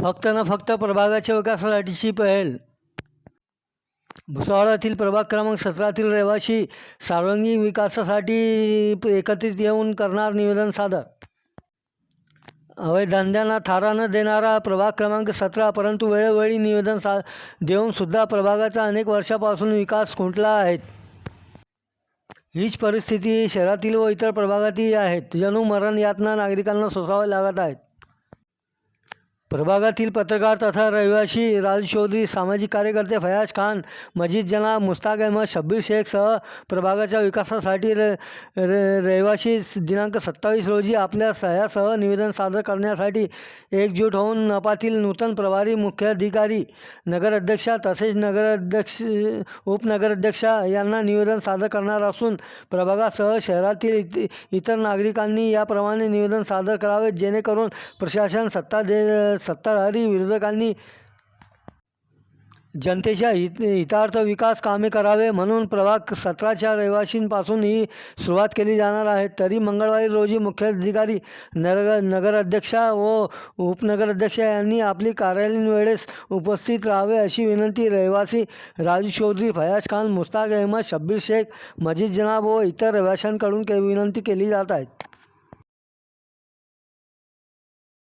फक्त प्रभागाच्या विकासासाठीची पहल. भुसावळातील प्रभाग क्रमांक 17तील रहिवासी सर्वांगीण विकासासाठी एकत्रित येऊन करणार निवेदन सादर. अवैध धंद्यांना थारा न देणारा प्रभाग क्रमांक 17, परंतु वेळोवेळी निवेदन देऊन सुद्धा प्रभागाचा अनेक वर्षापासून विकास खुंटला आहे. हीच परिस्थिती शहरातील व इतर प्रभागातही आहे. जणू मरण यातना नागरिकांना सोसाव्या लागत आहेत. प्रभागातील पत्रकार तथा रहिवासी राजू चौधरी, सामाजिक कार्यकर्ते फयाज खान, मजीद जनाब, मुश्ताक अहमद, शब्बीर शेख सह प्रभागाच्या विकासासाठी रहिवासी दिनांक 27 रोजी आपल्या सह्यासह निवेदन सादर करण्यासाठी एकजूट होऊन नपातील नूतन प्रभारी मुख्याधिकारी, नगराध्यक्षा तसेच उपनगराध्यक्षा यांना निवेदन सादर करणार असून प्रभागासह शहरातील इतर नागरिकांनी याप्रमाणे निवेदन सादर करावे, जेणेकरून प्रशासन, सत्ताधारी, विरोधकांनी जनतेच्या हितार्थ विकास कामे करावे म्हणून प्रभाग 17च्या रहिवासींपासून ही सुरुवात केली जाणार आहे. तरी मंगळवारी रोजी मुख्याधिकारी, नगराध्यक्षा व उपनगराध्यक्षा यांनी आपली कार्यालयीन वेळेस उपस्थित राहावे अशी विनंती रहिवासी राजू चौधरी, फयाज खान, मुश्ताक अहमद, शब्बीर शेख, मजीद जनाब व इतर रहिवाशांकडून विनंती केली जात आहे.